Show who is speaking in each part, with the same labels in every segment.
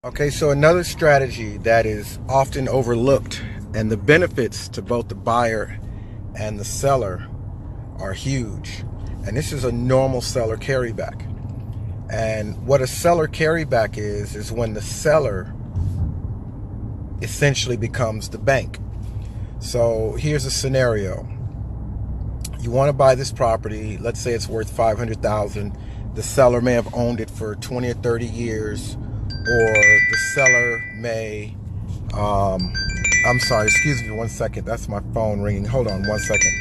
Speaker 1: Okay, so another strategy that is often overlooked, and the benefits to both the buyer and the seller are huge. And this is a normal seller carryback. And what a seller carryback is when the seller essentially becomes the bank. So here's a scenario. You want to buy this property, let's say it's worth $500,000. The seller may have owned it for 20 or 30 years, or the seller may, I'm sorry, excuse me 1 second. That's my phone ringing. Hold on 1 second.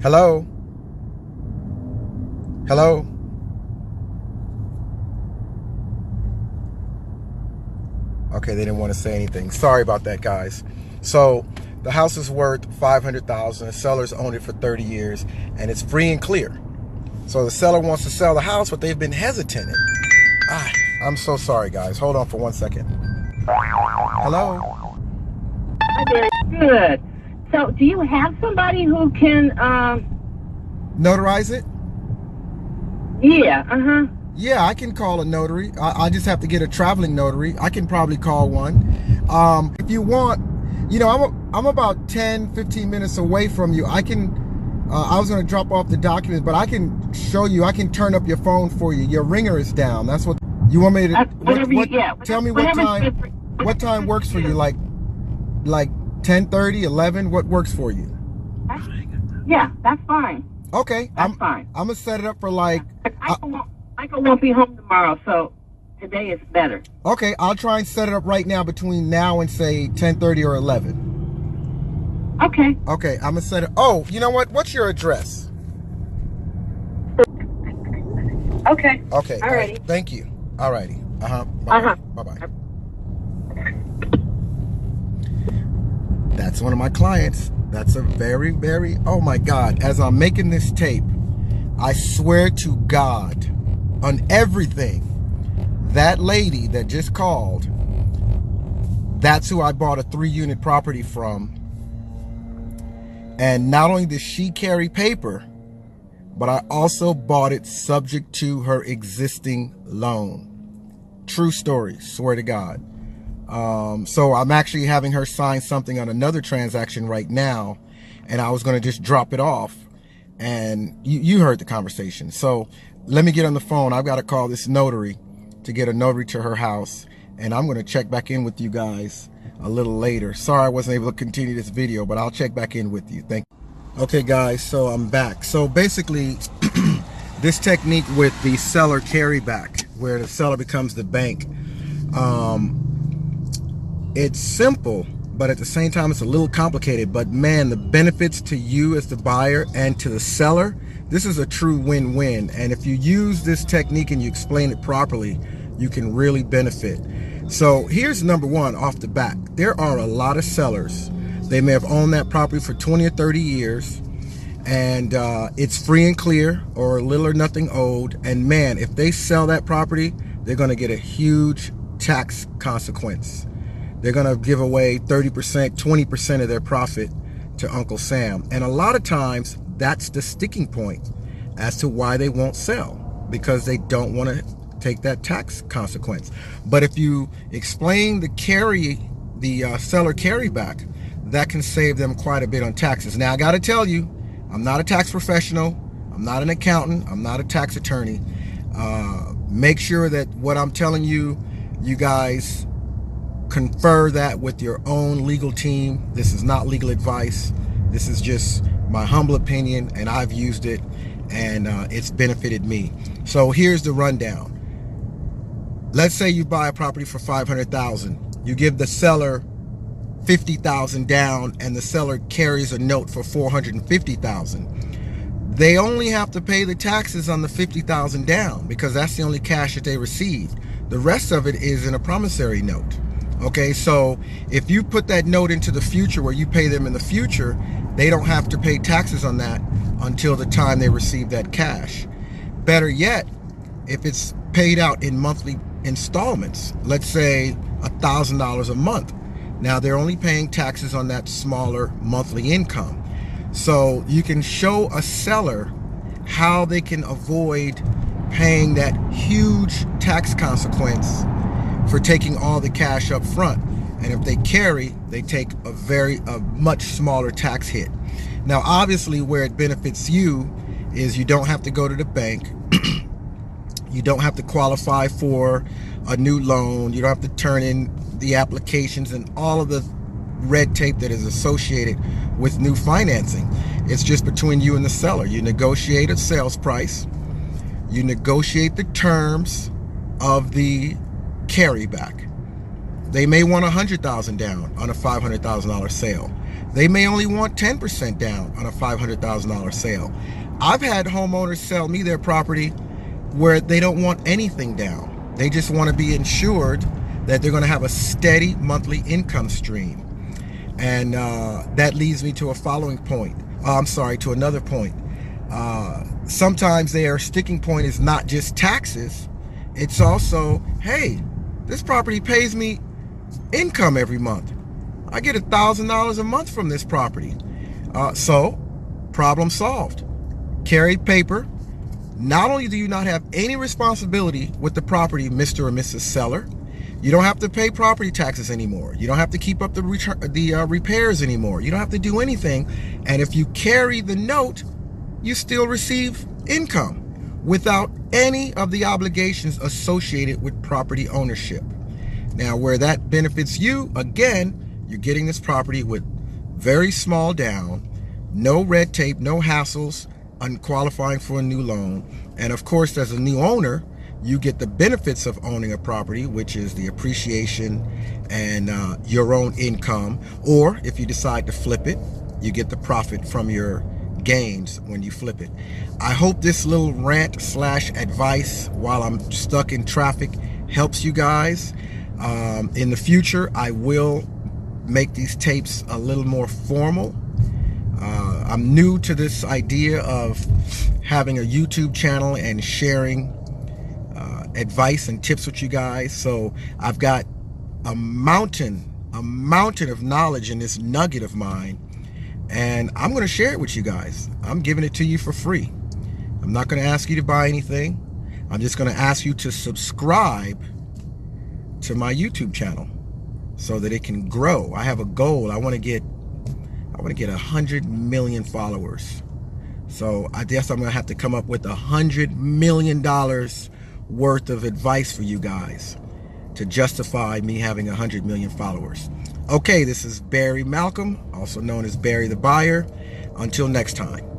Speaker 1: Hello? Hello? Okay, they didn't want to say anything. Sorry about that, guys. So the house is worth $500,000. The seller's owned it for 30 years, and it's free and clear. So the seller wants to sell the house, but they've been hesitant. I'm so sorry, guys. Hold on for 1 second. Hello?
Speaker 2: Hi there. Good. So do you have somebody who can...
Speaker 1: Notarize it?
Speaker 2: Yeah,
Speaker 1: Yeah, I can call a notary. I just have to get a traveling notary. I can probably call one. If you want, you know, I'm about 10, 15 minutes away from you. I can, I was going to drop off the documents, but I can show you, I can turn up your phone for you. Your ringer is down. That's what you want me to, tell me what time works for you, like 10:30, 11, what works for you?
Speaker 2: Yeah, that's fine.
Speaker 1: Okay.
Speaker 2: That's fine.
Speaker 1: I'm going to set it up for like...
Speaker 2: Michael won't be home tomorrow, so today is better.
Speaker 1: Okay, I'll try and set it up right now between now and say 10:30 or 11.
Speaker 2: Okay.
Speaker 1: Okay, I'm gonna set it. Oh, you know what? What's your address?
Speaker 2: Okay.
Speaker 1: Okay.
Speaker 2: All righty.
Speaker 1: Thank you. All righty.
Speaker 2: Bye-bye.
Speaker 1: Bye-bye. That's one of my clients. That's a very, very, oh my God. As I'm making this tape, I swear to God, on everything, that lady that just called, that's who I bought a 3-unit property from. And not only does she carry paper, but I also bought it subject to her existing loan. True story, swear to God. So I'm actually having her sign something on another transaction right now, and I was going to just drop it off. And you heard the conversation. So let me get on the phone. I've got to call this notary to get a notary to her house. And I'm going to check back in with you guys a little later. Sorry I wasn't able to continue this video, but I'll check back in with you. Thank you. Okay, guys, so I'm back. So basically, this technique with the seller carryback, where the seller becomes the bank, it's simple, but at the same time, it's a little complicated. But man, the benefits to you as the buyer and to the seller, this is a true win-win. And if you use this technique and you explain it properly, you can really benefit. So here's number one off the bat. There are a lot of sellers. They may have owned that property for 20 or 30 years, and it's free and clear, or little or nothing owed. And man, if they sell that property, they're going to get a huge tax consequence. They're going to give away 30%, 20% of their profit to Uncle Sam. And a lot of times that's the sticking point as to why they won't sell, because they don't want to take that tax consequence. But if you explain the seller carryback, that can save them quite a bit on taxes. Now, I got to tell you, I'm not a tax professional. I'm not an accountant. I'm not a tax attorney. Make sure that what I'm telling you, you guys confer that with your own legal team. This is not legal advice. This is just my humble opinion, and I've used it, and it's benefited me. So here's the rundown. Let's say you buy a property for $500,000. You give the seller $50,000 down, and the seller carries a note for $450,000. They only have to pay the taxes on the $50,000 down, because that's the only cash that they received. The rest of it is in a promissory note. Okay, so if you put that note into the future, where you pay them in the future, they don't have to pay taxes on that until the time they receive that cash. Better yet, if it's paid out in monthly installments, let's say $1,000 a month, now they're only paying taxes on that smaller monthly income. So you can show a seller how they can avoid paying that huge tax consequence for taking all the cash up front. And if they carry, they take a much smaller tax hit. Now, obviously, where it benefits you is you don't have to go to the bank. You don't have to qualify for a new loan. You don't have to turn in the applications and all of the red tape that is associated with new financing. It's just between you and the seller. You negotiate a sales price. You negotiate the terms of the carryback. They may want $100,000 down on a $500,000 sale. They may only want 10% down on a $500,000 sale. I've had homeowners sell me their property where they don't want anything down. They just want to be insured that they're going to have a steady monthly income stream. And that leads me to a following point. To another point. Sometimes their sticking point is not just taxes. It's also, hey, this property pays me income every month. I get $1,000 a month from this property. So, problem solved. Carried paper. Not only do you not have any responsibility with the property, Mr. or Mrs. Seller, you don't have to pay property taxes anymore. You don't have to keep up the repairs anymore. You don't have to do anything. And if you carry the note, you still receive income without any of the obligations associated with property ownership. Now, where that benefits you, again, you're getting this property with very small down, no red tape, no hassles, unqualifying for a new loan. And of course, as a new owner, you get the benefits of owning a property, which is the appreciation and your own income. Or if you decide to flip it, you get the profit from your gains when you flip it. I hope this little rant / advice while I'm stuck in traffic helps you guys. In the future, I will make these tapes a little more formal. I'm new to this idea of having a YouTube channel and sharing advice and tips with you guys. So I've got a mountain of knowledge in this nugget of mine, and I'm going to share it with you guys. I'm giving it to you for free. I'm not going to ask you to buy anything. I'm just going to ask you to subscribe to my YouTube channel so that it can grow. I have a goal. I want to get 100 million followers. So I guess I'm going to have to come up with $100 million worth of advice for you guys to justify me having 100 million followers. Okay, this is Barry Malcolm, also known as Barry the Buyer. Until next time.